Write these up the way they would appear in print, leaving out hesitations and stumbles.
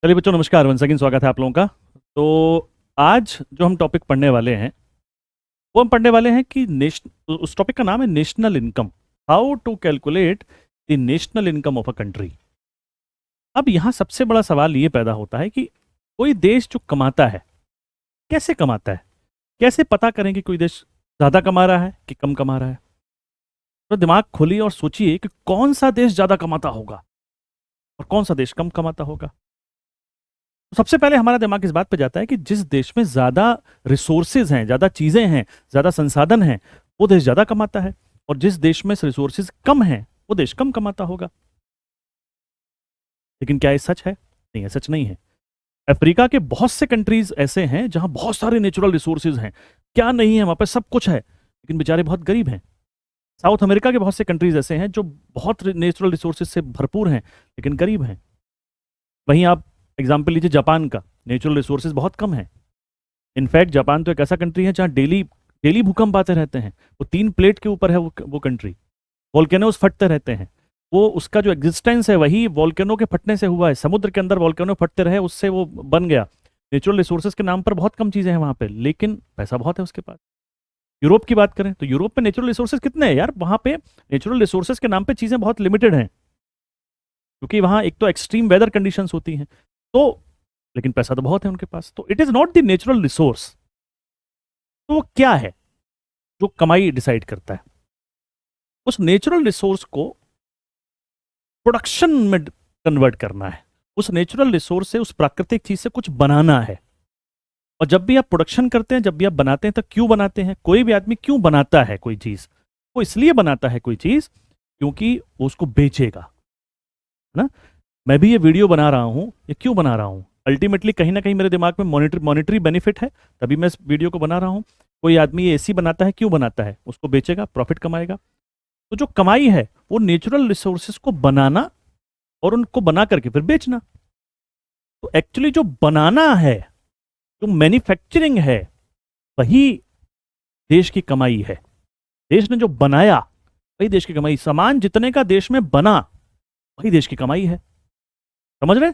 चलिए बच्चों, नमस्कार। वंस अगेन स्वागत है आप लोगों का। तो आज जो हम टॉपिक पढ़ने वाले हैं वो हम पढ़ने वाले हैं कि उस टॉपिक का नाम है national income. How to calculate the national income of a country. अब यहाँ सबसे बड़ा सवाल ये पैदा होता है कि कोई देश जो कमाता है कैसे कमाता है, कैसे पता करें कि कोई देश ज़्यादा कमा रहा है कि कम कमा रहा है। तो दिमाग खोलिए और सोचिए कि कौन सा देश ज़्यादा कमाता होगा और कौन सा देश कम कमाता होगा। तो सबसे पहले हमारा दिमाग इस बात पे जाता है कि जिस देश में ज्यादा रिसोर्सेज हैं, ज्यादा चीजें हैं, ज्यादा संसाधन हैं, वो देश ज्यादा कमाता है। और जिस देश में रिसोर्सेज कम हैं वो देश कम कमाता होगा। लेकिन क्या ये सच है? नहीं, ये सच नहीं है। अफ्रीका के बहुत से कंट्रीज ऐसे हैं जहां बहुत सारे नेचुरल रिसोर्सेज हैं। क्या नहीं है? वहां पे सब कुछ है, लेकिन बेचारे बहुत गरीब हैं। साउथ अमेरिका के बहुत से कंट्रीज ऐसे हैं जो बहुत नेचुरल रिसोर्सेज से भरपूर हैं, लेकिन गरीब हैं। वहीं आप एग्जाम्पल लीजिए जापान का। नेचुरल रिसोर्सेज बहुत कम है। इनफैक्ट जापान तो एक ऐसा कंट्री है जहाँ डेली डेली भूकंप आते रहते हैं। वो 3 प्लेट के ऊपर है वो कंट्री। वॉल्केनोज फटते रहते हैं। वो उसका जो एग्जिस्टेंस है वही वॉल्केनो के फटने से हुआ है। समुद्र के अंदर वॉल्केनो फटते रहे, उससे वो बन गया। नेचुरल रिसोर्सेज के नाम पर बहुत कम चीजें हैं वहां पे, लेकिन पैसा बहुत है उसके पास। यूरोप की बात करें तो यूरोप में नेचुरल रिसोर्सेज कितने हैं यार? वहां पे नेचुरल रिसोर्सेज के नाम पे चीजें बहुत लिमिटेड हैं, क्योंकि वहां एक तो एक्सट्रीम वेदर कंडीशंस होती हैं। तो लेकिन पैसा तो बहुत है उनके पास। तो it is not the natural resource. तो वो क्या है जो कमाई डिसाइड करता है? उस नेचुरल रिसोर्स को प्रोडक्शन में कन्वर्ट करना है। उस नेचुरल रिसोर्स से, उस प्राकृतिक चीज से कुछ बनाना है। और जब भी आप प्रोडक्शन करते हैं, जब भी आप बनाते हैं, तो क्यों बनाते हैं? कोई भी आदमी क्यों बनाता है कोई चीज? वो इसलिए बनाता है कोई चीज क्योंकि वो उसको बेचेगा, है ना। मैं भी ये वीडियो बना रहा हूं, ये क्यों बना रहा हूं? अल्टीमेटली कहीं ना कहीं मेरे दिमाग में मॉनिटरी बेनिफिट है, तभी मैं इस वीडियो को बना रहा हूं। कोई आदमी ये एसी बनाता है, क्यों बनाता है? उसको बेचेगा, प्रॉफिट कमाएगा। तो जो कमाई है वो नेचुरल रिसोर्सेज को बनाना और उनको बना करके फिर बेचना। तो एक्चुअली जो बनाना है, जो मैन्युफैक्चरिंग है, वही देश की कमाई है। देश ने जो बनाया वही देश की कमाई। सामान जितने का देश में बना वही देश की कमाई है। समझ रहे?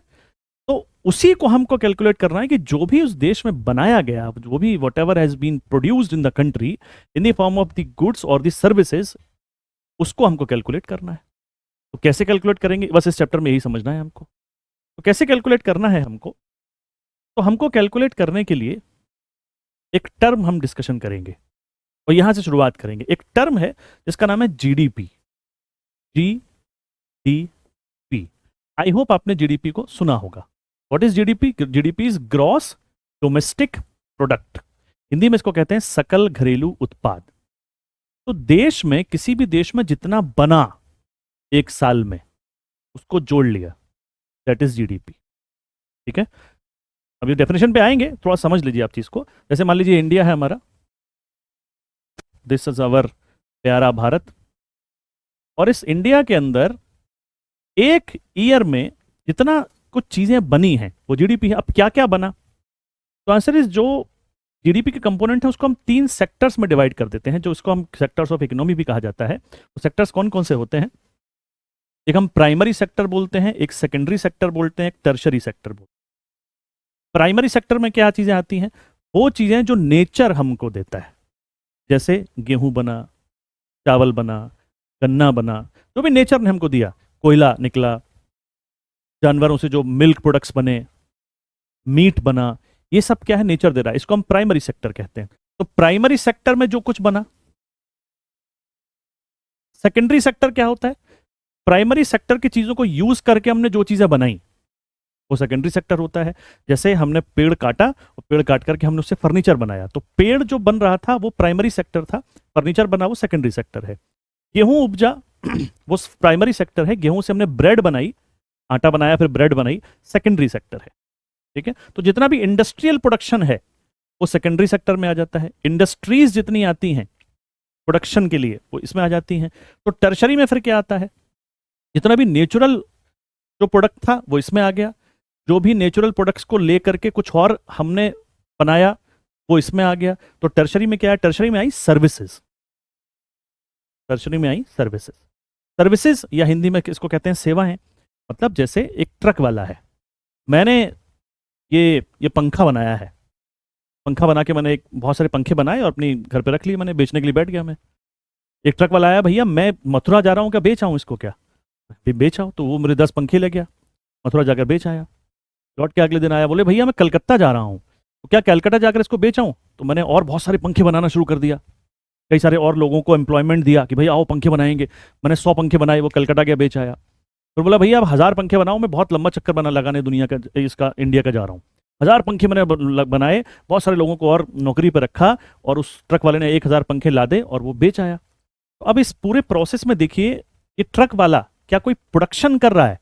तो उसी को हमको कैलकुलेट करना है कि जो भी उस देश में बनाया गया, जो भी whatever has been produced in the country in the form of the goods और द सर्विसेज, उसको हमको कैलकुलेट करना है। तो कैसे कैलकुलेट करेंगे? बस इस चैप्टर में यही समझना है हमको। तो कैसे कैलकुलेट करना है हमको? तो हमको कैलकुलेट करने के लिए एक टर्म हम डिस्कशन करेंगे और यहां से शुरुआत करेंगे। एक टर्म है जिसका नाम है जीडीपी। जीडीपी। आई होप आपने जीडीपी को सुना होगा। What is GDP? GDP is gross domestic product. Hindi में इसको कहते हैं सकल घरेलू उत्पाद। तो देश में, किसी भी देश में जितना बना एक साल में, उसको जोड़ लिया, दैट इज जीडीपी। ठीक है, अभी डेफिनेशन पे आएंगे, थोड़ा समझ लीजिए आप चीज को। जैसे मान लीजिए इंडिया है हमारा, दिस इज अवर प्यारा भारत। और इस इंडिया के अंदर एक ईयर में जितना कुछ चीजें बनी हैं वो जीडीपी है। अब क्या क्या बना? तो आंसर इज, जो जीडीपी के कंपोनेंट है उसको हम 3 सेक्टर्स में डिवाइड कर देते हैं, जो इसको हम सेक्टर्स ऑफ इकोनॉमी भी कहा जाता है। वो सेक्टर्स कौन कौन से होते हैं? एक हम प्राइमरी सेक्टर बोलते हैं, एक सेकेंडरी सेक्टर बोलते हैं, एक टर्शरी सेक्टर बोलते हैं। प्राइमरी सेक्टर में क्या चीजें आती हैं? वो चीजें जो नेचर हमको देता है, जैसे गेहूं बना, चावल बना, गन्ना बना, जो भी नेचर ने हमको दिया। कोयला निकला, जानवरों से जो मिल्क प्रोडक्ट्स बने, मीट बना, ये सब क्या है? नेचर दे रहा है। इसको हम प्राइमरी सेक्टर कहते हैं। तो प्राइमरी सेक्टर में जो कुछ बना। सेकेंडरी सेक्टर क्या होता है? प्राइमरी सेक्टर की चीजों को यूज करके हमने जो चीजें बनाई, वो सेकेंडरी सेक्टर होता है। जैसे हमने पेड़ काटा और पेड़ काट करके हमने उससे फर्नीचर बनाया, तो पेड़ जो बन रहा था वो प्राइमरी सेक्टर था, फर्नीचर बना वो सेकेंडरी सेक्टर है। गेहूं उपजा वो प्राइमरी सेक्टर है। गेहूं से हमने ब्रेड बनाई, आटा बनाया, फिर ब्रेड बनाई, सेकेंडरी सेक्टर है। ठीक है, तो जितना भी इंडस्ट्रियल प्रोडक्शन है वो सेकेंडरी सेक्टर में आ जाता है। इंडस्ट्रीज जितनी आती हैं प्रोडक्शन के लिए वो इसमें आ जाती हैं। तो टर्शरी में फिर क्या आता है? जितना भी नेचुरल जो प्रोडक्ट था वो इसमें आ गया। जो भी नेचुरल प्रोडक्ट्स को लेकर के कुछ और हमने बनाया वो इसमें आ गया। तो टर्शरी में क्या है? टर्शरी में आई सर्विसेज। टर्शरी में आई सर्विसेज। सर्विसेज या हिंदी में इसको कहते हैं सेवाएं। मतलब जैसे एक ट्रक वाला है, मैंने ये पंखा बनाया है, पंखा बना के मैंने एक बहुत सारे पंखे बनाए और अपनी घर पे रख लिए, मैंने बेचने के लिए बैठ गया मैं। एक ट्रक वाला आया, भैया मैं मथुरा जा रहा हूँ, क्या बेच आऊँ इसको क्या? बेच आओ। तो वो मेरे 10 पंखे ले गया, मथुरा जाकर बेच आया। लौट के अगले दिन आया, बोले भैया मैं कलकत्ता जा रहा हूँ, तो क्या कलकत्ता जाकर इसको बेच आऊँ? तो मैंने और बहुत सारे पंखे बनाना शुरू कर दिया, कई सारे और लोगों को एम्प्लॉयमेंट दिया कि भाई आओ पंखे बनाएंगे। मैंने 100 पंखे बनाए, वो कलकत्ता गया बेच आया। फिर बोला भैया अब 1000 पंखे बनाओ, मैं बहुत लंबा चक्कर बना लगाने दुनिया का, इसका इंडिया का जा रहा हूँ। 1000 पंखे मैंने बनाए, बहुत सारे लोगों को और नौकरी पर रखा, और उस ट्रक वाले ने 1000 पंखे लादे और वो बेच आया। तो अब इस पूरे प्रोसेस में देखिए, ये ट्रक वाला क्या कोई प्रोडक्शन कर रहा है?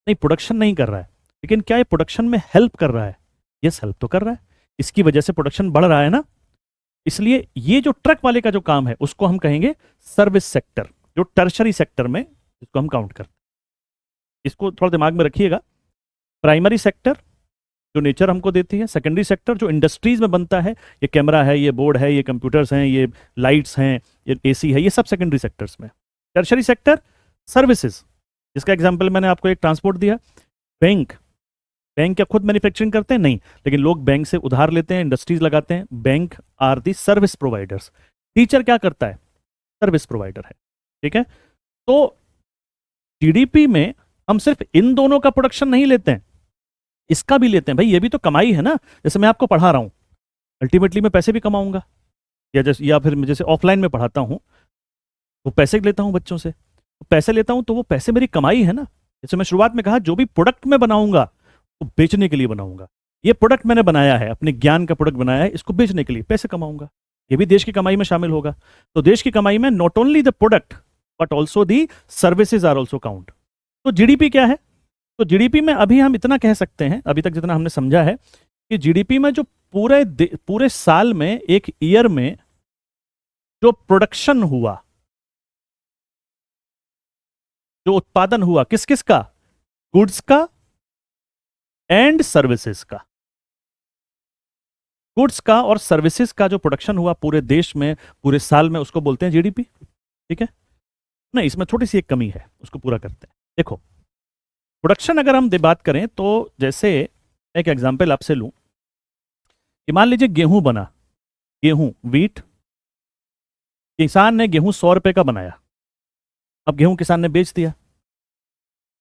नहीं, प्रोडक्शन नहीं कर रहा है, लेकिन क्या ये प्रोडक्शन में हेल्प कर रहा है? यस, हेल्प तो कर रहा है, इसकी वजह से प्रोडक्शन बढ़ रहा है ना। इसलिए ये जो ट्रक वाले का जो काम है उसको हम कहेंगे सर्विस सेक्टर, जो टर्शरी सेक्टर में इसको हम काउंट करते हैं। इसको थोड़ा दिमाग में रखिएगा। प्राइमरी सेक्टर जो नेचर हमको देती है, सेकेंडरी सेक्टर जो इंडस्ट्रीज में बनता है, ये कैमरा है, ये बोर्ड है, ये कंप्यूटर्स हैं, ये लाइट्स हैं, ये एसी है, ये सब सेकेंडरी सेक्टर्स में। टर्शरी सेक्टर सर्विसेज, जिसका एग्जांपल मैंने आपको एक ट्रांसपोर्ट दिया। बैंक, बैंक क्या खुद मैन्युफैक्चरिंग करते हैं? नहीं, लेकिन लोग बैंक से उधार लेते हैं, इंडस्ट्रीज लगाते हैं। Bank are the service providers. Teacher क्या करता है? सर्विस प्रोवाइडर है। ठीक है, तो जीडीपी में हम सिर्फ इन दोनों का प्रोडक्शन नहीं लेते हैं, इसका भी लेते हैं। भाई ये भी तो कमाई है ना, जैसे मैं आपको पढ़ा रहा हूं, अल्टीमेटली मैं पैसे भी कमाऊंगा, या फिर मैं जैसे ऑफलाइन में पढ़ाता हूं तो पैसे लेता हूं बच्चों से, तो पैसे लेता हूं तो वो पैसे मेरी कमाई है ना। जैसे मैं शुरुआत में कहा, जो भी प्रोडक्ट मैं बनाऊंगा वो बेचने के लिए बनाऊंगा। ये प्रोडक्ट मैंने बनाया है, अपने ज्ञान का प्रोडक्ट बनाया है, इसको बेचने के लिए पैसे कमाऊंगा, ये भी देश की कमाई में शामिल होगा। तो देश की कमाई में not only the product but also the services are also count. तो जीडीपी क्या है? तो जीडीपी में अभी हम इतना कह सकते हैं, अभी तक जितना हमने समझा है, कि जीडीपी में जो पूरे साल में, एक ईयर में जो प्रोडक्शन हुआ, जो उत्पादन हुआ, किस किस का? गुड्स का एंड सर्विसेज का। गुड्स का और सर्विसेज का जो प्रोडक्शन हुआ पूरे देश में, पूरे साल में, उसको बोलते हैं जीडीपी। ठीक है, नहीं इसमें छोटी सी एक कमी है, उसको पूरा करते हैं। देखो, प्रोडक्शन अगर हम बात करें तो जैसे एक एग्जांपल आपसे लूं कि मान लीजिए गेहूं बना, गेहूं, वीट, किसान ने गेहूं 100 रुपए का बनाया। अब गेहूं किसान ने बेच दिया,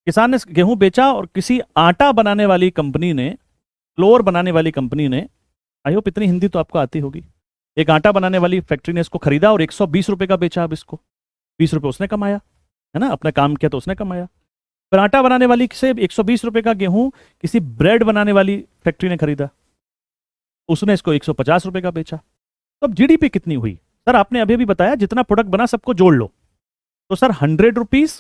किसान ने गेहूं बेचा, और किसी आटा बनाने वाली कंपनी ने, फ्लोर बनाने वाली कंपनी ने, आई होप इतनी हिंदी तो आपको आती होगी, एक आटा बनाने वाली फैक्ट्री ने इसको खरीदा और 120 रुपए का बेचा। अब इसको 20 रुपए उसने कमाया, है ना, अपना काम किया तो उसने कमाया। फिर आटा बनाने वाली से 120 रुपए का गेहूं किसी ब्रेड बनाने वाली फैक्ट्री ने खरीदा, उसने इसको 150 रुपए का बेचा। तो अब जीडीपी कितनी हुई? सर आपने अभी भी बताया जितना प्रोडक्ट बना सबको जोड़ लो, तो सर 100 रुपीज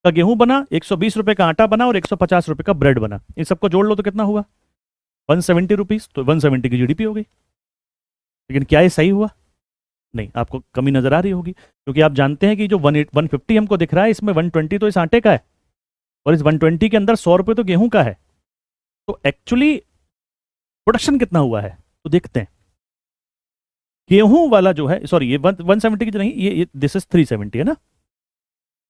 का गेहूं बना, 120 रुपए का आटा बना और 150 रुपए का ब्रेड बना, इन सबको जोड़ लो तो कितना हुआ? 170 रुपीज। तो 170 की जीडीपी हो गई। लेकिन क्या ये सही हुआ? नहीं, आपको कमी नजर आ रही होगी, क्योंकि आप जानते हैं कि जो 150 हमको दिख रहा है, इसमें 120 तो इस आटे का है, और इस 120 के अंदर 100 रुपए तो गेहूं का है। तो एक्चुअली प्रोडक्शन कितना हुआ है तो देखते हैं। गेहूं वाला जो है, सॉरी ये 170 की जो नहीं, ये दिस इज 370 है ना,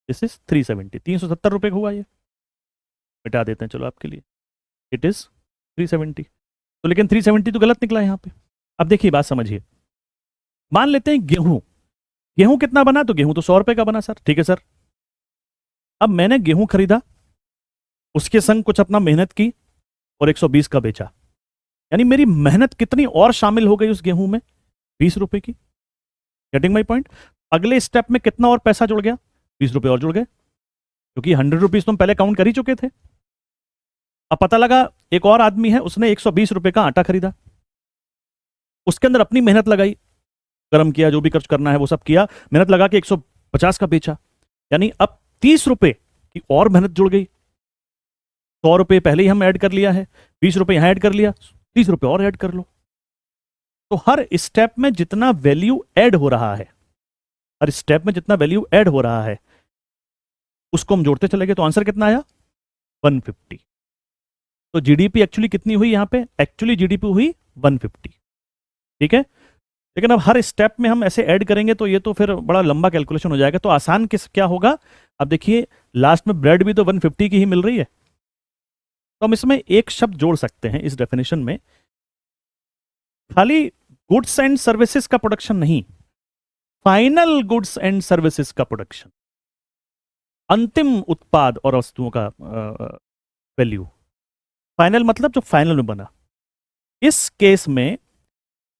दिस इज 370, 370 रुपए का हुआ ये। मिटा देते हैं चलो आपके लिए, इट इज 370। तो लेकिन 370 तो गलत निकला यहाँ पे। अब देखिए बात समझिए, मान लेते हैं गेहूं, गेहूं कितना बना? तो गेहूं तो 100 रुपए का बना सर, ठीक है सर। अब मैंने गेहूं खरीदा, उसके संग कुछ अपना मेहनत की और 120 का बेचा, यानी मेरी मेहनत कितनी और शामिल हो गई उस गेहूं में? 20 रुपए की। Getting my point? अगले स्टेप में कितना और पैसा जुड़ गया? 20 रुपए और जुड़ गए, क्योंकि 100 रुपीज तुम पहले काउंट कर ही चुके थे। अब पता लगा एक और आदमी है, उसने 120 रुपए का आटा खरीदा, उसके अंदर अपनी मेहनत लगाई, गर्म किया, जो भी खर्च करना है वो सब किया, मेहनत लगा के 150 का बेचा, यानी अब 30 रुपए की और मेहनत जुड़ गई। 100 रुपए पहले ही हम ऐड कर लिया है, 20 रुपए यहां ऐड कर लिया, 30 रुपए और ऐड कर लो। तो हर स्टेप में जितना वैल्यू ऐड हो रहा है, हर स्टेप में जितना वैल्यू ऐड हो रहा है, उसको हम जोड़ते चले गए, तो आंसर कितना आया? 150। तो जीडीपी एक्चुअली कितनी हुई यहां पे? एक्चुअली जीडीपी हुई 150। ठीक है, लेकिन अब हर स्टेप में हम ऐसे ऐड करेंगे तो ये तो फिर बड़ा लंबा कैलकुलेशन हो जाएगा। तो आसान किस क्या होगा? अब देखिए, लास्ट में ब्रेड भी तो 150 की ही मिल रही है, तो हम इसमें एक शब्द जोड़ सकते हैं इस डेफिनेशन में, खाली गुड्स एंड सर्विसेज का प्रोडक्शन नहीं, फाइनल गुड्स एंड सर्विसेज का प्रोडक्शन, अंतिम उत्पाद और वस्तुओं का वैल्यू। फाइनल मतलब जो फाइनल में बना। इस केस में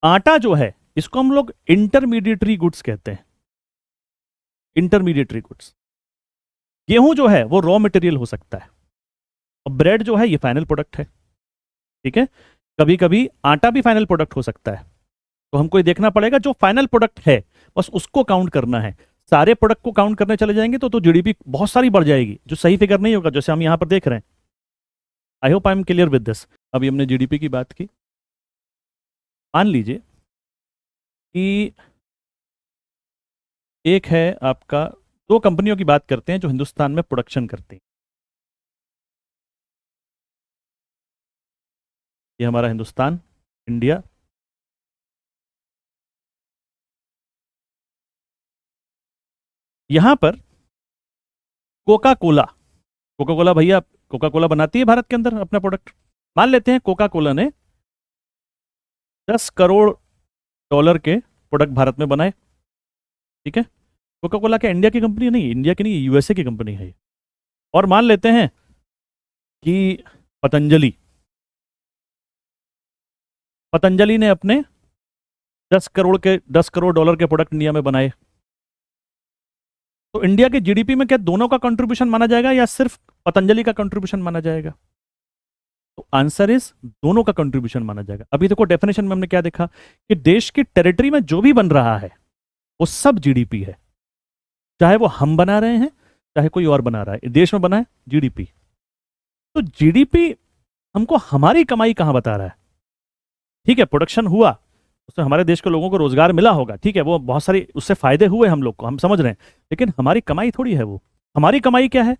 आटा जो है इसको हम लोग इंटरमीडिएटरी गुड्स कहते हैं, इंटरमीडिएटरी गुड्स। गेहूं जो है वो रॉ मटेरियल हो सकता है, और ब्रेड जो है ये फाइनल प्रोडक्ट है। ठीक है, कभी कभी आटा भी फाइनल प्रोडक्ट हो सकता है, तो हमको ये देखना पड़ेगा जो फाइनल प्रोडक्ट है बस उसको काउंट करना है। सारे प्रोडक्ट को काउंट करने चले जाएंगे तो जीडीपी बहुत सारी बढ़ जाएगी, जो सही फिगर नहीं होगा, जैसे हम यहां पर देख रहे हैं। I hope I am clear with this. अभी हमने जीडीपी की बात की, मान लीजिए कि एक है आपका, दो कंपनियों की बात करते हैं जो हिंदुस्तान में प्रोडक्शन करती हैं। ये हमारा हिंदुस्तान, इंडिया। यहां पर कोका कोला, कोका कोला भैया, कोका कोला बनाती है भारत के अंदर अपना प्रोडक्ट। मान लेते हैं कोका कोला ने 10 करोड़ डॉलर के प्रोडक्ट भारत में बनाए। ठीक है, कोका कोला क्या इंडिया की कंपनी नहीं, इंडिया की नहीं, यूएसए की कंपनी है ये। और मान लेते हैं कि पतंजलि, पतंजलि ने अपने 10 करोड़ डॉलर के प्रोडक्ट इंडिया में बनाए। तो इंडिया के जीडीपी में क्या दोनों का कंट्रीब्यूशन माना जाएगा या सिर्फ पतंजलि का कंट्रीब्यूशन माना जाएगा? तो आंसर इज दोनों का कंट्रीब्यूशन माना जाएगा। अभी देखो डेफिनेशन में हमने क्या देखा कि देश की टेरिटरी में जो भी बन रहा है वो सब जीडीपी है, चाहे वो हम बना रहे हैं चाहे कोई और बना रहा है, देश में बना है जीडीपी। तो जीडीपी हमको हमारी कमाई कहां बता रहा है? ठीक है, प्रोडक्शन हुआ, उससे हमारे देश के लोगों को रोजगार मिला होगा, ठीक है, वो बहुत सारी उससे फायदे हुए हम लोग को, हम समझ रहे हैं, लेकिन हमारी कमाई थोड़ी है वो। हमारी कमाई क्या है?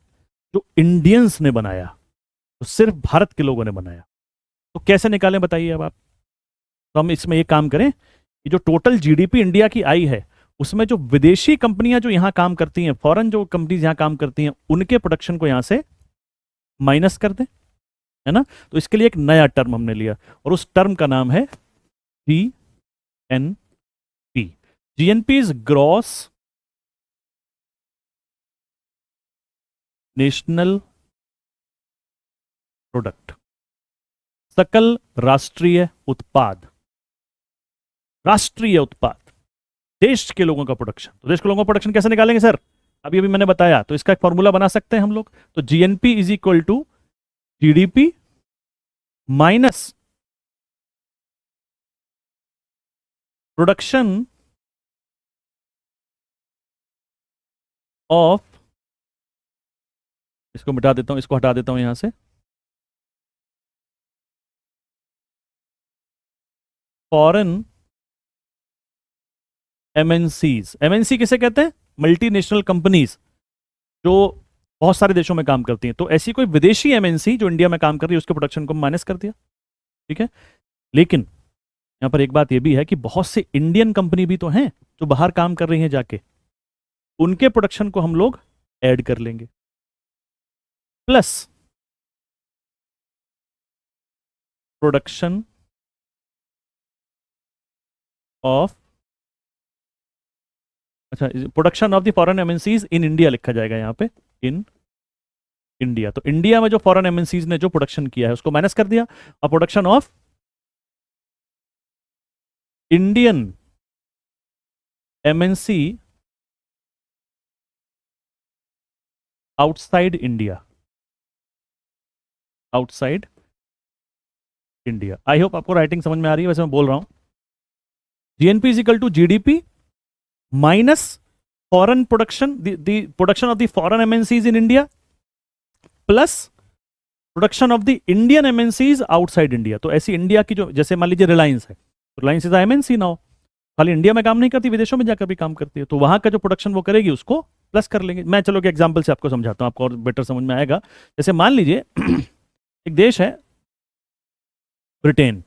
जो इंडियंस ने बनाया, तो सिर्फ भारत के लोगों ने बनाया। तो कैसे निकालें बताइए अब आप। तो हम इसमें ये काम करें कि जो टोटल जीडीपी इंडिया की आई है उसमें जो विदेशी कंपनियां जो यहां काम करती हैं, फॉरेन जो कंपनीज यहां काम करती हैं, उनके प्रोडक्शन को यहां से माइनस कर दें, है ना। तो इसके लिए एक नया टर्म हमने लिया और उस टर्म का नाम है GNP. GNP is gross national product, सकल राष्ट्रीय उत्पाद। राष्ट्रीय उत्पाद, देश के लोगों का प्रोडक्शन। तो देश के लोगों का प्रोडक्शन कैसे निकालेंगे सर? अभी अभी मैंने बताया, तो इसका एक फॉर्मूला बना सकते हैं हम लोग। तो GNP is equal to GDP minus production of, इसको मिटा देता हूं, इसको हटा देता हूं यहां से, फॉरेन एमएनसीज। एमएनसी किसे कहते हैं? मल्टीनेशनल कंपनीज, जो बहुत सारे देशों में काम करती हैं। तो ऐसी कोई विदेशी एमएनसी जो इंडिया में काम कर रही है उसके प्रोडक्शन को माइनस कर दिया। ठीक है, लेकिन यहां पर एक बात यह भी है कि बहुत से इंडियन कंपनी भी तो हैं जो बाहर काम कर रही हैं जाके, उनके प्रोडक्शन को हम लोग ऐड कर लेंगे, प्लस प्रोडक्शन ऑफ, अच्छा, production of the foreign MNCs in India लिखा जाएगा यहां पे, इन इंडिया। तो इंडिया में जो फॉरेन एमएनसीज ने जो प्रोडक्शन किया है उसको माइनस कर दिया, और production of Indian MNC outside India, outside India. I hope आपको राइटिंग समझ में आ रही है, वैसे मैं बोल रहा हूं। GNP is equal to GDP minus foreign production, the production of the foreign MNCs in India plus production of the Indian MNCs outside India. तो ऐसी इंडिया की जो, जैसे मान लीजिए रिलायंस है, रिलायंस इज एमएनसी नाउ, खाली इंडिया में काम नहीं करती, विदेशों में जाकर भी काम करती है, तो वहां का जो प्रोडक्शन वो करेगी उसको प्लस कर लेंगे। मैं चलो कि एग्जांपल से आपको समझाता हूं, आपको और बेटर समझ में आएगा। जैसे मान लीजिए एक देश है ब्रिटेन,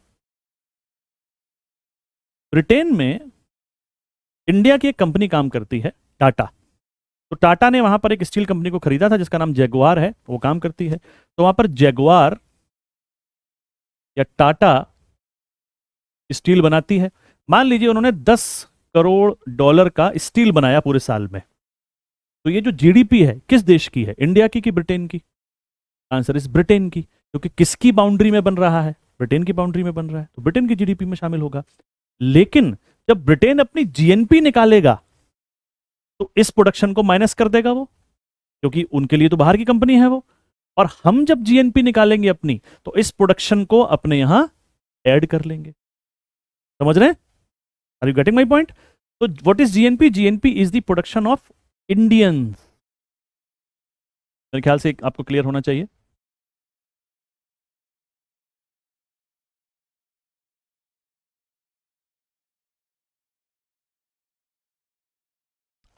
ब्रिटेन में इंडिया की एक कंपनी काम करती है, टाटा। तो टाटा ने वहां पर एक स्टील कंपनी को खरीदा था जिसका नाम जैगुआर है, वो काम करती है। तो वहां पर जैगुआर या टाटा स्टील बनाती है, मान लीजिए उन्होंने 10 करोड़ डॉलर का स्टील बनाया पूरे साल में, तो ये जो जीडीपी है किस देश की है, इंडिया की कि ब्रिटेन की? आंसर इज ब्रिटेन की, क्योंकि किसकी बाउंड्री में बन रहा है, ब्रिटेन की बाउंड्री में बन रहा है, तो ब्रिटेन की जीडीपी में शामिल होगा। लेकिन जब ब्रिटेन अपनी जीएनपी निकालेगा तो इस प्रोडक्शन को माइनस कर देगा वो, क्योंकि उनके लिए तो बाहर की कंपनी है वो। और हम जब जीएनपी निकालेंगे अपनी, तो इस प्रोडक्शन को अपने यहां ऐड कर लेंगे। समझ रहे हैं? Are you getting my point? तो what is GNP? GNP is the production of Indians. मेरे ख्याल से आपको क्लियर होना चाहिए।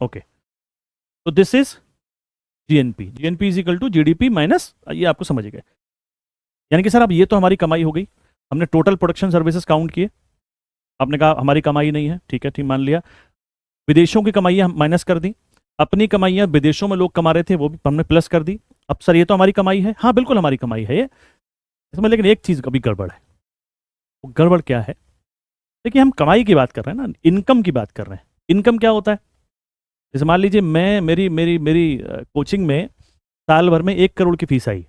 ओके, तो this is GNP. GNP is equal to GDP minus, ये आपको समझ गए। यानी कि सर अब ये तो हमारी कमाई हो गई, हमने टोटल प्रोडक्शन सर्विसेज काउंट किए, आपने कहा हमारी कमाई नहीं है, ठीक है, ठीक मान लिया। विदेशों की कमाइयां हम माइनस कर दी, अपनी कमाइयां विदेशों में लोग कमा रहे थे वो भी हमने प्लस कर दी। अब सर ये तो हमारी कमाई है, हाँ बिल्कुल हमारी कमाई है ये, इसमें लेकिन एक चीज कभी गड़बड़ है। वो गड़बड़ क्या है? देखिए हम कमाई की बात कर रहे हैं ना, इनकम की बात कर रहे हैं। इनकम क्या होता है? जैसे मान लीजिए मैं मेरी मेरी मेरी कोचिंग में साल भर में 1 करोड़ की फीस आई,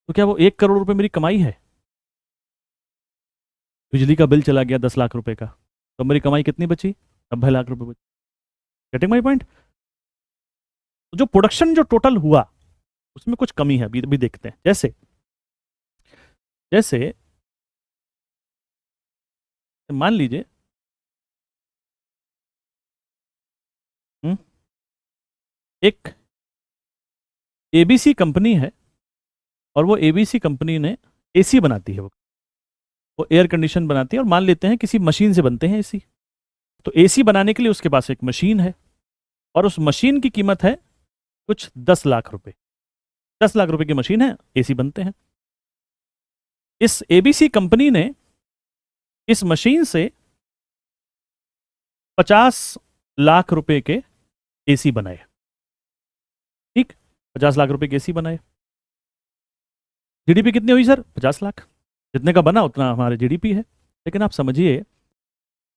तो क्या वो 1 करोड़ रुपए मेरी कमाई है? बिजली का बिल चला गया 10 लाख रुपए का, तो मेरी कमाई कितनी बची? 90 लाख रुपए बची। Getting my point? जो प्रोडक्शन जो टोटल हुआ उसमें कुछ कमी है, अभी देखते हैं। जैसे जैसे मान लीजिए एक एबीसी कंपनी है, और वो एबीसी कंपनी ने एसी बनाती है, वो एयर कंडीशन बनाती है, और मान लेते हैं किसी मशीन से बनते हैं एसी। तो एसी बनाने के लिए उसके पास एक मशीन है, और उस मशीन की कीमत है कुछ 10 लाख रुपए। 10 लाख रुपए की मशीन है, एसी बनते हैं। इस एबीसी कंपनी ने इस मशीन से 50 लाख रुपए के एसी बनाए। ठीक, 50 लाख रुपए के एसी बनाए। जीडीपी कितनी हुई सर? 50 लाख। जितने का बना उतना हमारे जीडीपी है। लेकिन आप समझिए,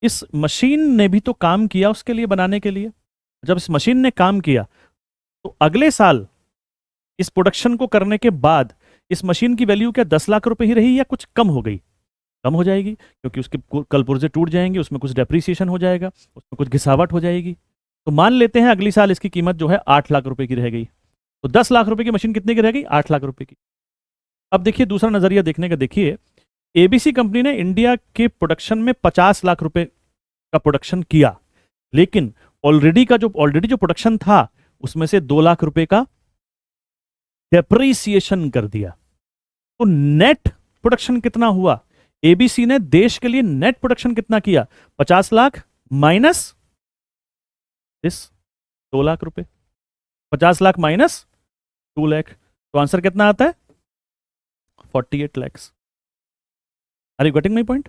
इस मशीन ने भी तो काम किया उसके लिए, बनाने के लिए। जब इस मशीन ने काम किया तो अगले साल इस प्रोडक्शन को करने के बाद इस मशीन की वैल्यू क्या 10 लाख रुपए ही रही, या कुछ कम हो गई? कम हो जाएगी, क्योंकि उसके कल पुर्जे टूट जाएंगे, उसमें कुछ डेप्रीसिएशन हो जाएगा, उसमें कुछ घिसावट हो जाएगी। तो मान लेते हैं अगली साल इसकी कीमत जो है 8 लाख रुपए की रह गई, तो 10 लाख रुपए की मशीन कितने की रह गई? 8 लाख रुपए की। अब देखिए दूसरा नजरिया देखने का, देखिए एबीसी कंपनी ने इंडिया के प्रोडक्शन में 50 लाख रुपए का प्रोडक्शन किया, लेकिन ऑलरेडी जो प्रोडक्शन था उसमें से 2 लाख रुपए का डेप्रीसिएशन कर दिया। तो नेट प्रोडक्शन कितना हुआ? एबीसी ने देश के लिए नेट प्रोडक्शन कितना किया? 50 लाख माइनस इस 2 लाख रुपए, 50 लाख माइनस 2 लाख, तो आंसर कितना आता है? 48 lakh. Are you getting my point?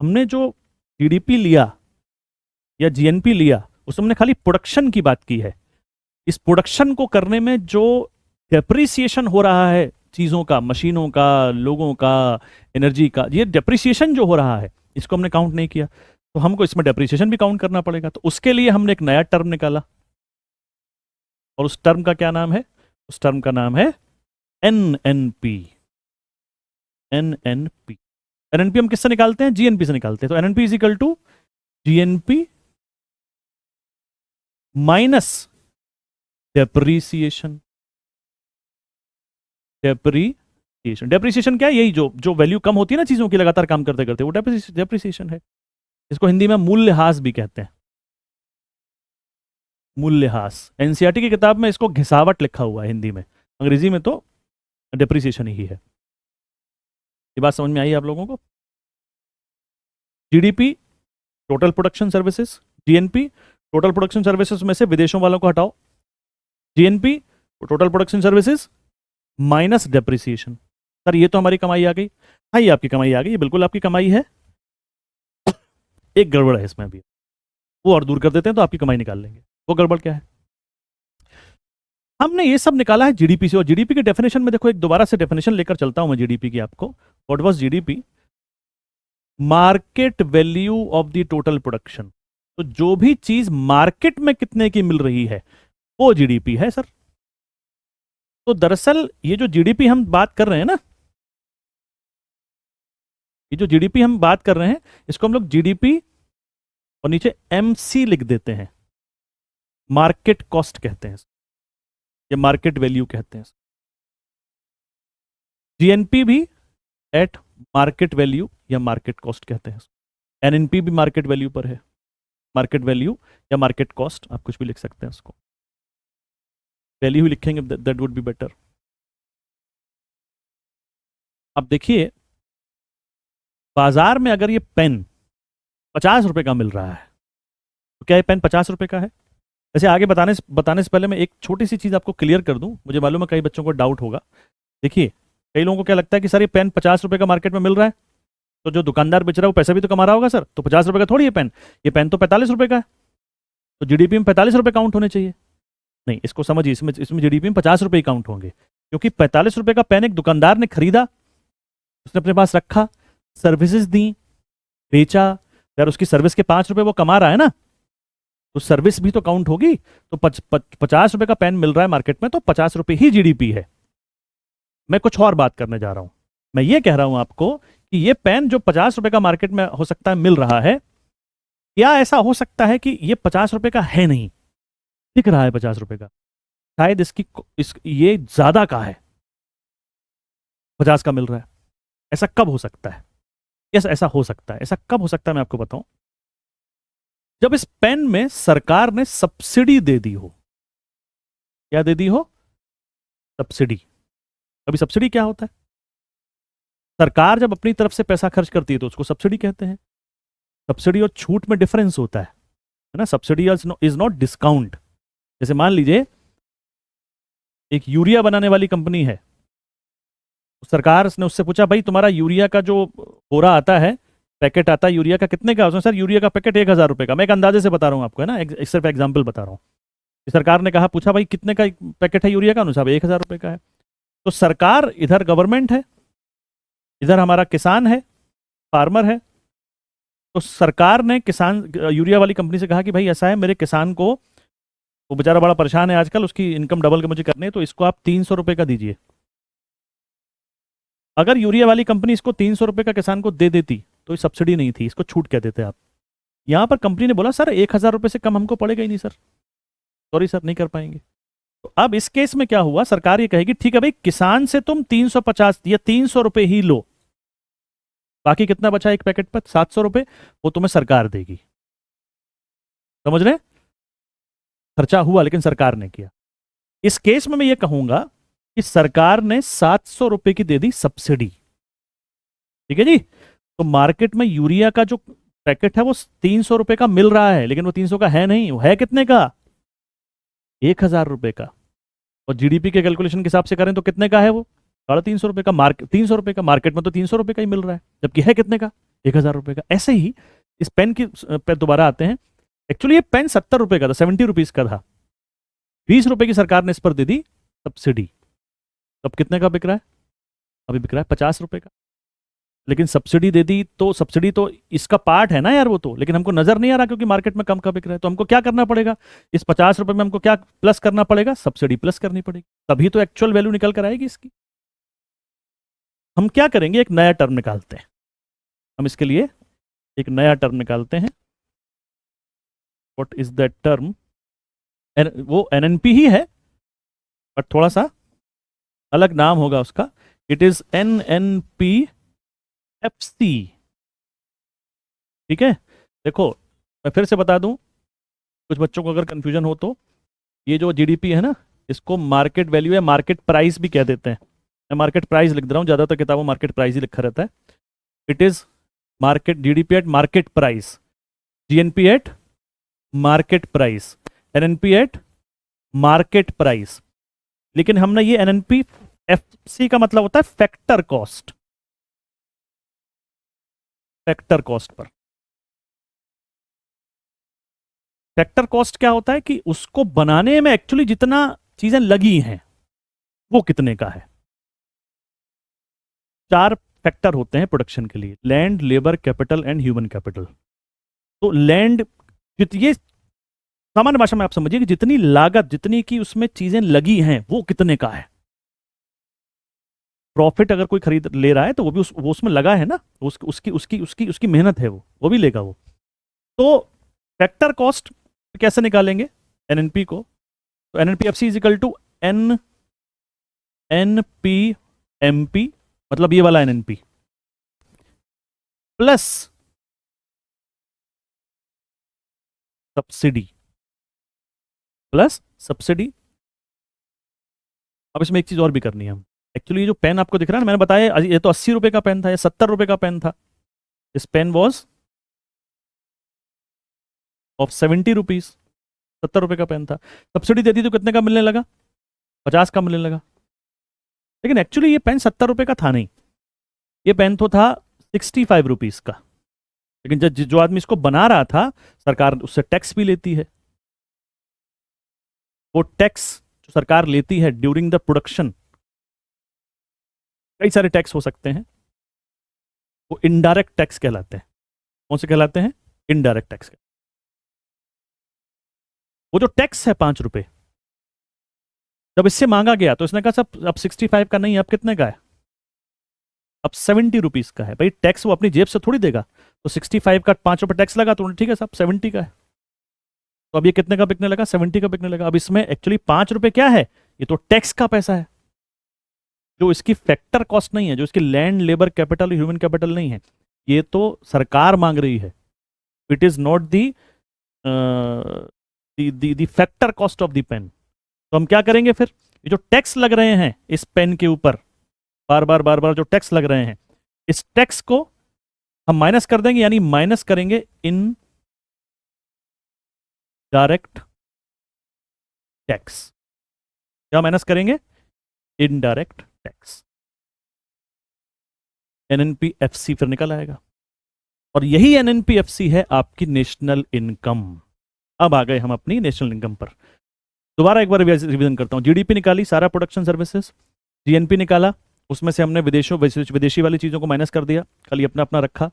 हमने जो जीडीपी लिया या जीएनपी लिया, उसमें हमने खाली प्रोडक्शन की बात की है। इस प्रोडक्शन को करने में जो डेप्रिसिएशन हो रहा है चीजों का, मशीनों का, लोगों का, एनर्जी का, ये डेप्रिसिएशन जो हो रहा है इसको हमने काउंट नहीं किया, तो हमको इसमें डेप्रिसिएशन भी काउंट करना पड़ेगा। तो उसके लिए हमने एक नया टर्म निकाला, और उस टर्म का क्या नाम है? उस टर्म का नाम है एनएनपी। एनएनपी एनएनपी हम किससे निकालते हैं? जीएनपी से निकालते हैं। तो NNP is equal to GNP minus depreciation. Depreciation क्या है? यही जो वैल्यू कम होती है ना चीजों की लगातार काम करते करते, वो डेप्रीसिएशन है। इसको हिंदी में मूल्यह्रास भी कहते हैं। मूल्यह्रास, एनसीईआरटी की किताब में इसको घिसावट लिखा हुआ है हिंदी में, अंग्रेजी में तो डेप्रीसिएशन ही है। ये बात समझ में आई आप लोगों को? GDP total production services, GNP total production services में से विदेशों वालों को हटाओ, GNP total production services minus depreciation. Sir ये तो हमारी कमाई आ गई। हाँ ये आपकी कमाई आ गई, ये बिल्कुल आपकी कमाई है। एक गड़बड़ है इसमें भी, वो और दूर कर देते हैं तो आपकी कमाई निकाल लेंगे। वो गड़बड़ क्या है? हमने ये सब निकाला है जीडीपी से, और जीडीपी की डेफिनेशन में देखो, एक दोबारा से डेफिनेशन लेकर चलता हूं मैं जीडीपी की आपको। What was GDP? Market value of the total production. तो जो भी चीज मार्केट में कितने की मिल रही है वो जीडीपी है सर। तो दरअसल ये जो जीडीपी हम बात कर रहे हैं ना, ये जो जीडीपी हम बात कर रहे हैं, इसको हम लोग जीडीपी और नीचे एमसी लिख देते हैं। मार्केट कॉस्ट कहते हैं या मार्केट वैल्यू कहते हैं। जीएनपी भी एट मार्केट वैल्यू या मार्केट कॉस्ट कहते हैं। एनएनपी भी मार्केट वैल्यू पर है, मार्केट वैल्यू या मार्केट कॉस्ट, आप कुछ भी लिख सकते हैं उसको। वैल्यू ही लिखेंगे, दैट वुड बी बेटर। अब देखिए, बाजार में अगर ये पेन 50 रुपए का मिल रहा है, तो क्या ये पेन 50 रुपए का है? वैसे आगे बताने से पहले मैं एक छोटी सी चीज आपको क्लियर कर दूं। मुझे मालूम है कई बच्चों को डाउट होगा। देखिए, कई लोगों को क्या लगता है कि सर ये पेन 50 रुपए का मार्केट में मिल रहा है, तो जो दुकानदार बेच रहा है वो पैसा भी तो कमा रहा होगा सर, तो 50 रुपए का थोड़ी है पेन, ये पेन तो 45 रुपए का है, तो जीडीपी में 45 रुपए काउंट होने चाहिए। नहीं, इसको समझिए, इसमें जीडीपी में 50 रुपए ही काउंट होंगे, क्योंकि 45 रुपए का पेन एक दुकानदार ने खरीदा, उसने अपने पास रखा, सर्विसेज दी, बेचा, यार उसकी सर्विस के 5 रुपए वो कमा रहा है ना, तो सर्विस भी तो काउंट होगी। तो 50 रुपए का पेन मिल रहा है मार्केट में, तो 50 रुपए ही जीडीपी है। मैं कुछ और बात करने जा रहा हूं। मैं ये कह रहा हूं आपको कि ये पेन जो 50 रुपए का मार्केट में हो सकता है मिल रहा है, क्या ऐसा हो सकता है कि ये 50 रुपए का है नहीं, दिख रहा है 50 रुपए का, शायद ये ज्यादा का है, 50 का मिल रहा है। ऐसा कब हो सकता है? यस, ऐसा हो सकता है। ऐसा कब हो सकता है मैं आपको बताऊं, जब इस पेन में सरकार ने सब्सिडी दे दी हो। क्या दे दी हो? सब्सिडी। अभी सब्सिडी क्या होता है? सरकार जब अपनी तरफ से पैसा खर्च करती है तो उसको सब्सिडी कहते हैं। सब्सिडी और छूट में डिफरेंस होता है ना। Subsidy is not discount. जैसे मान लीजिए एक यूरिया बनाने वाली कंपनी है, सरकार ने उससे पूछा, भाई तुम्हारा यूरिया का जो बोरा आता है, पैकेट आता है यूरिया का, कितने का? उसने, सर यूरिया का पैकेट 1,000 रुपए का। मैं एक अंदाजे से बता रहा हूँ आपको, है ना, एक सिर्फ एग्जाम्पल बता रहा हूँ। सरकार ने कहा, पूछा भाई कितने का पैकेट है यूरिया का? अनुसार 1,000 रुपए का है। तो सरकार, इधर गवर्नमेंट है, इधर हमारा किसान है, फार्मर है। तो सरकार ने किसान यूरिया वाली कंपनी से कहा कि भाई ऐसा है, मेरे किसान को, वो बेचारा बड़ा परेशान है आजकल, उसकी इनकम डबल के मुझे करनी है, तो इसको आप 300 रुपए का दीजिए। अगर यूरिया वाली कंपनी इसको 300 रुपए का किसान को दे देती तो ये सब्सिडी नहीं थी, इसको छूट कह देते आप। यहां पर कंपनी ने बोला, सर 1,000 रुपए से कम हमको पड़ेगा ही नहीं सर, सॉरी सर, नहीं कर पाएंगे। तो अब इस केस में क्या हुआ, सरकार ये कहेगी, ठीक है भाई, किसान से तुम 350 या 300 रुपए ही लो, बाकी कितना बचा एक पैकेट पर? 700 रुपए, वो तुम्हें सरकार देगी। समझ रहे? खर्चा हुआ लेकिन सरकार ने किया। इस केस में मैं ये कहूंगा कि सरकार ने 700 रुपए की दे दी सब्सिडी। ठीक है जी। तो मार्केट में यूरिया का जो पैकेट है वो 300 रुपए का मिल रहा है, लेकिन वो 300 का है नहीं, वो है कितने का? 1,000 रुपए का। और जीडीपी के कैलकुलेशन के हिसाब से करें तो कितने का है वो? 350 रुपए का। 300 रुपए का मार्केट में तो 300 रुपए का ही मिल रहा है, जबकि है कितने का? 1,000 रुपए का। ऐसे ही इस पेन की पे दोबारा आते हैं। एक्चुअली ये पेन 70 रुपए का था, 70 रुपीज का था। 20 रुपए की सरकार ने इस पर दे दी सब्सिडी। अब कितने का बिक रहा है? अभी बिक रहा है 50 रुपए का। लेकिन सब्सिडी दे दी तो सब्सिडी तो इसका पार्ट है ना यार, वो तो, लेकिन हमको नजर नहीं आ रहा क्योंकि मार्केट में कम का बिक रहा है। तो हमको क्या करना पड़ेगा? इस 50 रुपए में हमको क्या प्लस करना पड़ेगा? सब्सिडी प्लस करनी पड़ेगी, तभी तो एक्चुअल वैल्यू निकल कर आएगी इसकी। हम क्या करेंगे, एक नया टर्म निकालते हैं। हम इसके लिए एक नया टर्म निकालते हैं। What is that term? वो एनएनपी ही है, बट थोड़ा सा अलग नाम होगा उसका। It is NNP FC. ठीक है। देखो, मैं फिर से बता दूं, कुछ बच्चों को अगर कंफ्यूजन हो तो, ये जो जीडीपी है ना, इसको मार्केट वैल्यू या मार्केट प्राइस भी कह देते हैं। मैं मार्केट प्राइस लिख दे रहा हूं, ज्यादातर किताबों मार्केट प्राइस ही लिखा रहता है। It is market, GDP at market price, GNP eight market price, NNP eight market price. लेकिन हमने ये एनएनपी एफसी का मतलब होता है factor cost, factor cost per. Factor cost क्या होता है कि उसको बनाने में एक्चुअली जितना चीजें लगी हैं वो कितने का है। 4 फैक्टर होते हैं प्रोडक्शन के लिए, land, labour, capital and human capital. तो लैंड, ये सामान्य भाषा में आप समझिए कि जितनी लागत, जितनी की उसमें चीजें लगी हैं वो कितने का है। प्रॉफिट अगर कोई खरीद ले रहा है तो वो भी वो उसमें लगा है ना, उसकी मेहनत है, वो भी लेगा वो। तो फैक्टर कॉस्ट कैसे निकालेंगे एनएनपी को, तो NNP FC is equal to NP MP, मतलब ये वाला NNP plus subsidy, plus subsidy. अब इसमें एक चीज और भी करनी है हम। एक्चुअली ये जो पेन आपको दिख रहा है ना, मैंने बताया ये तो 80 रुपए का पेन था, ये 70 रुपए का पेन था। This pen was of 70 rupees, 70 रुपए का पेन था। सब्सिडी देती तो कितने का मिलने लगा, 50 का मिलने लगा। लेकिन एक्चुअली ये पेन 70 रुपए का था नहीं, ये पेन तो था 65 रुपीज का। लेकिन जो आदमी इसको बना रहा था, सरकार उससे टैक्स भी लेती है। वो टैक्स जो सरकार लेती है ड्यूरिंग द प्रोडक्शन, कई सारे टैक्स हो सकते हैं, वो इनडायरेक्ट टैक्स कहलाते हैं। कौन से कहलाते हैं, इनडायरेक्ट टैक्स। वो जो टैक्स है 5 रुपए, जब इससे मांगा गया तो इसने कहा सब अब 65 का नहीं, अब कितने का है, अब 70 रुपीज का है। भाई टैक्स वो अपनी जेब से थोड़ी देगा, तो 65 का 5 रुपए टैक्स लगा तो ठीक है साहब 70 का है। तो अब ये कितने का बिकने लगा, 70 का बिकने लगा। अब इसमें एक्चुअली 5 रुपए क्या है, ये तो टैक्स का पैसा है, जो इसकी फैक्टर कॉस्ट नहीं है, जो इसकी land, labour, capital, human capital नहीं है, ये तो सरकार मांग रही है। It is not the factor cost of the pen. तो हम क्या करेंगे फिर, ये जो टैक्स लग रहे हैं इस पेन के ऊपर, बार बार जो टैक्स लग रहे हैं, इस टैक्स को हम माइनस कर देंगे, यानी माइनस करेंगे इन डायरेक्ट टैक्स। क्या माइनस करेंगे, इनडायरेक्ट टैक्स। एनएनपीएफसी फिर निकल आएगा, और यही एनएनपीएफसी है आपकी नेशनल इनकम। अब आ गए हम अपनी नेशनल इनकम पर। दोबारा एक बार रिवीजन करता हूं। जीडीपी निकाली, सारा प्रोडक्शन सर्विसेज। जीएनपी निकाला, उसमें से हमने विदेशी वाली चीजों को माइनस कर दिया, खाली अपना अपना रखा।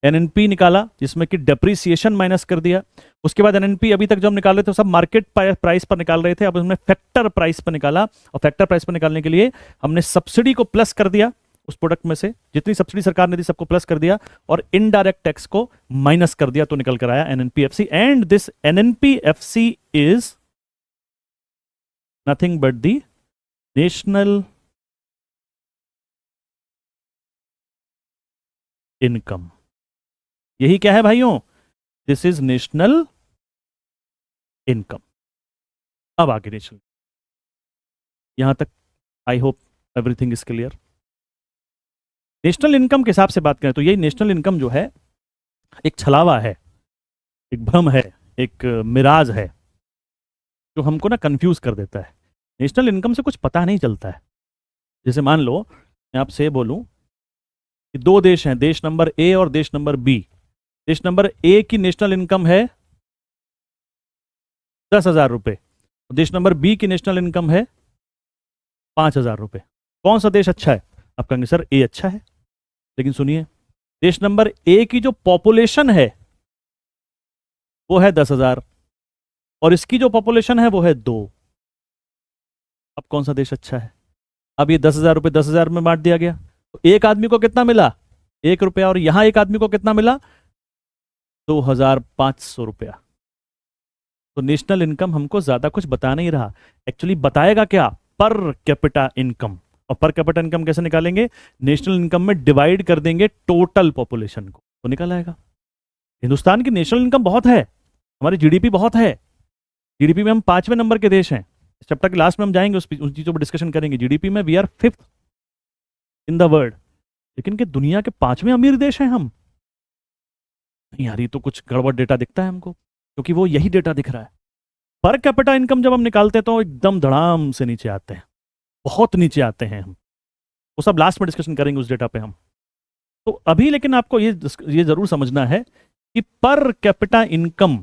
एनएनपी निकाला, जिसमें कि डेप्रिसिएशन माइनस कर दिया। उसके बाद एनएनपी अभी तक जो हम निकाल रहे थे सब मार्केट प्राइस पर निकाल रहे थे, अब हमने फैक्टर प्राइस पर निकाला। और फैक्टर प्राइस पर निकालने के लिए हमने सब्सिडी को प्लस कर दिया, उस प्रोडक्ट में से जितनी सब्सिडी सरकार ने दी सबको प्लस कर दिया, और इनडायरेक्ट टैक्स को माइनस कर दिया, तो निकल कर आया NNPFC. And this NNPFC is nothing but the national income. यही क्या है भाइयों, दिस इज नेशनल इनकम। अब आगे नेशनल, यहां तक I hope everything is clear. National income के हिसाब से बात करें तो यही नेशनल इनकम जो है एक छलावा है, एक भ्रम है, एक मिराज है, जो हमको ना कंफ्यूज कर देता है। नेशनल इनकम से कुछ पता नहीं चलता है। जैसे मान लो मैं आपसे बोलूं कि 2 देश हैं, देश नंबर ए और देश नंबर बी। देश नंबर ए की नेशनल इनकम है 10,000 रुपए, देश नंबर बी की नेशनल इनकम है 5,000 रुपए। कौन सा देश अच्छा है, आप कहेंगे सर ए अच्छा है। लेकिन सुनिए, देश नंबर ए की जो पॉपुलेशन है वो है 10,000, और इसकी जो पॉपुलेशन है वो है 2। अब कौन सा देश अच्छा है। अब ये 10,000 रुपए 10,000 में बांट दिया गया, तो एक आदमी को कितना मिला, 1 रुपया, और यहां एक आदमी को कितना मिला, 2,500 रुपया। तो नेशनल इनकम हमको ज्यादा कुछ बता नहीं रहा, एक्चुअली बताएगा क्या, पर कैपिटा इनकम। और पर कैपिटा इनकम कैसे निकालेंगे, नेशनल इनकम में डिवाइड कर देंगे टोटल पॉपुलेशन को, तो निकल आएगा। हिंदुस्तान की नेशनल इनकम बहुत है, हमारी जीडीपी बहुत है, जीडीपी में हम 5वें नंबर के देश हैं। इस चैप्टर के लास्ट में हम जाएंगे, उन चीजों पर डिस्कशन करेंगे। जीडीपी में we are 5th in the world, लेकिन कि दुनिया के 5वें अमीर देश हैं हम। नहीं यार, ये तो कुछ गड़बड़ डेटा दिखता है हमको, क्योंकि वो यही डेटा दिख रहा है। पर कैपिटा इनकम जब हम निकालते हैं तो एकदम धड़ाम से नीचे आते हैं, बहुत नीचे आते हैं हम। वो सब लास्ट में डिस्कशन करेंगे उस डेटा पे हम। तो अभी लेकिन आपको ये जरूर समझना है कि per capita income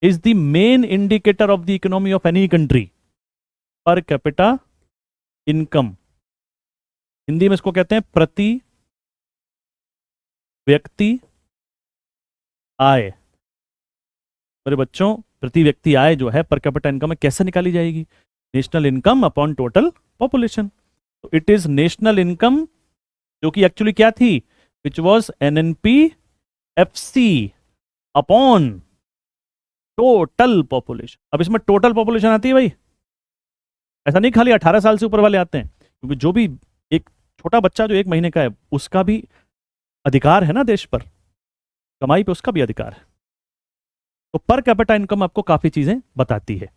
is the main indicator of the economy of any country. Per capita income, Hindi में इसको कहते हैं प्रति व्यक्ति आय। मेरे बच्चों, प्रति व्यक्ति आय जो है पर कैपिटा इनकम में कैसे निकाली जाएगी? National income upon total population. तो इट इज नेशनल इनकम, जो कि एक्चुअली क्या थी, which was NNP-FC upon total population. अब इसमें टोटल पॉपुलेशन आती है भाई, ऐसा नहीं खाली 18 साल से ऊपर वाले आते हैं, क्योंकि जो भी एक छोटा बच्चा जो 1 महीने का है उसका भी अधिकार है ना देश पर, कमाई पे उसका भी अधिकार है। तो पर कैपिटा इनकम आपको काफी चीजें बताती है।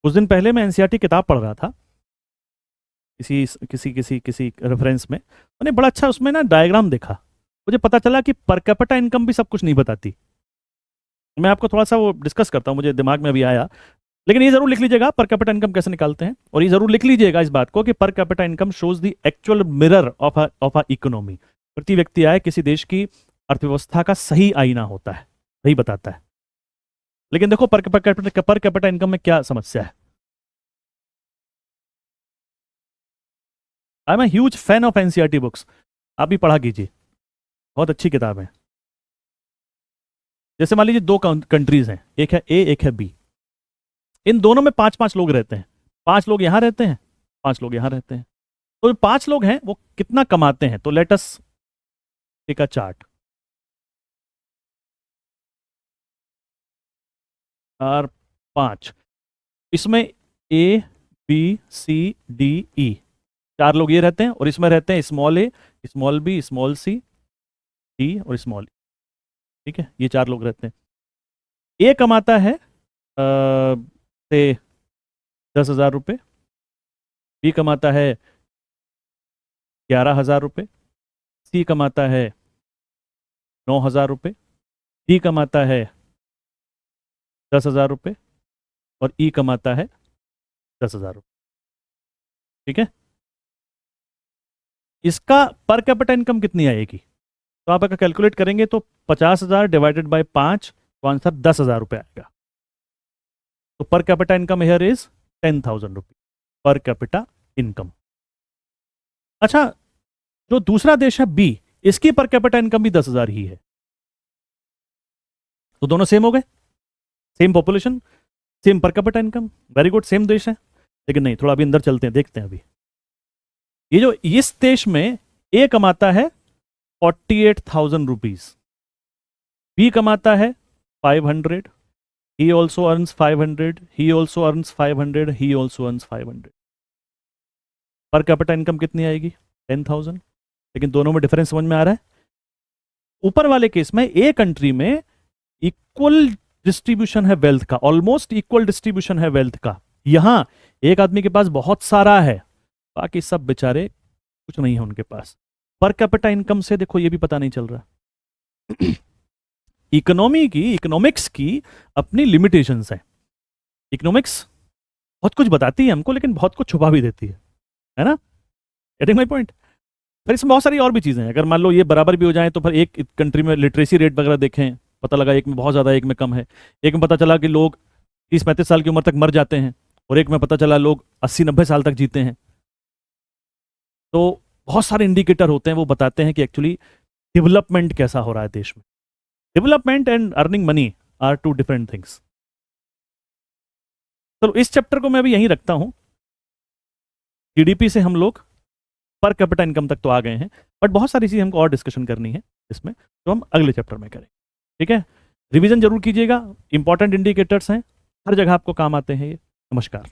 कुछ दिन पहले मैं एनसीईआरटी किताब पढ़ रहा था, किसी किसी किसी किसी रेफरेंस में, मैंने बड़ा अच्छा उसमें ना डायग्राम देखा, मुझे पता चला कि पर कैपिटा इनकम भी सब कुछ नहीं बताती। मैं आपको थोड़ा सा वो डिस्कस करता हूँ, मुझे दिमाग में अभी आया, लेकिन ये जरूर लिख लीजिएगा पर कैपिटा इनकम कैसे निकालते हैं, और ये जरूर लिख लीजिएगा इस बात को कि per capita income shows the actual mirror of a economy. प्रति व्यक्ति आय किसी देश की अर्थव्यवस्था का सही आईना होता है, सही बताता है। लेकिन देखो पर कैपिटा इनकम में क्या समस्या है। I am a huge fan of NCERT books, आप भी पढ़ा कीजिए, बहुत अच्छी किताब है। जैसे मान लीजिए 2 कंट्रीज हैं, एक है ए एक है बी, इन दोनों में 5-5 लोग रहते हैं, 5 लोग यहां रहते हैं, 5 लोग यहां रहते हैं। तो 5 लोग हैं वो कितना कमाते हैं, तो let us take a chart. 4-5, इसमें A B C D E 4 लोग ये रहते हैं, और इसमें रहते हैं स्मॉल ए, small B, small C, D और स्मॉल ई। ठीक है, ये 4 लोग रहते हैं। ए कमाता है से 10,000 रुपये, बी कमाता है 11,000 रुपये, सी कमाता है 9,000 रुपये, डी कमाता है 10,000 रुपये, और ई कमाता है 10,000 रुपये। ठीक है, इसका पर कैपिटा इनकम कितनी आएगी, तो आप अगर कैलकुलेट करेंगे तो 50,000 डिवाइडेड बाय 5, तो आंसर 10,000 रुपये आएगा। तो per capita income here is 10,000 रुपये पर कैपिटा इनकम। अच्छा, जो दूसरा देश है बी, इसकी पर कैपिटा इनकम भी 10,000 ही है। तो दोनों सेम हो गए, same population, same per capita income, very good, same देश है। लेकिन नहीं, थोड़ा अभी अंदर चलते हैं, देखते हैं अभी। ये जो इस देश में ए कमाता है 48,000 रुपीज, बी कमाता है 500, he also earns 500, he also earns 500, he also earns 500। Per capita income कितनी आएगी, 10,000। लेकिन दोनों में डिफरेंस समझ में आ रहा है। ऊपर वाले केस में ए कंट्री में इक्वल डिस्ट्रीब्यूशन है वेल्थ का, ऑलमोस्ट इक्वल डिस्ट्रीब्यूशन है वेल्थ का। यहां एक आदमी के पास बहुत सारा है, बाकी सब बेचारे कुछ नहीं है उनके पास। पर कैपिटा इनकम से देखो ये भी पता नहीं चल रहा। इकोनॉमिक्स की अपनी लिमिटेशंस हैं। इकोनॉमिक्स बहुत कुछ बताती है हमको, लेकिन बहुत कुछ छुपा भी देती है ना? Getting my point? फिर इसमें बहुत सारी और भी चीजें हैं। अगर मान लो ये बराबर भी हो जाए तो फिर एक कंट्री में लिटरेसी रेट वगैरह देखें, पता लगा एक में बहुत ज्यादा, एक में कम है। एक में पता चला कि लोग 30-35 साल की उम्र तक मर जाते हैं, और एक में पता चला लोग 80-90 साल तक जीते हैं। तो बहुत सारे इंडिकेटर होते हैं, वो बताते हैं कि एक्चुअली डेवलपमेंट कैसा हो रहा है देश में। Development and earning money are 2 different things. तो इस चैप्टर को मैं अभी यहीं रखता हूं। जीडीपी से हम लोग पर कैपिटा इनकम तक तो आ गए हैं, बट बहुत सारी चीजें हमको और डिस्कशन करनी है इसमें, तो हम अगले चैप्टर में करें। ठीक है, रिवीजन जरूर कीजिएगा, इंपॉर्टेंट इंडिकेटर्स हैं, हर जगह आपको काम आते हैं ये। नमस्कार।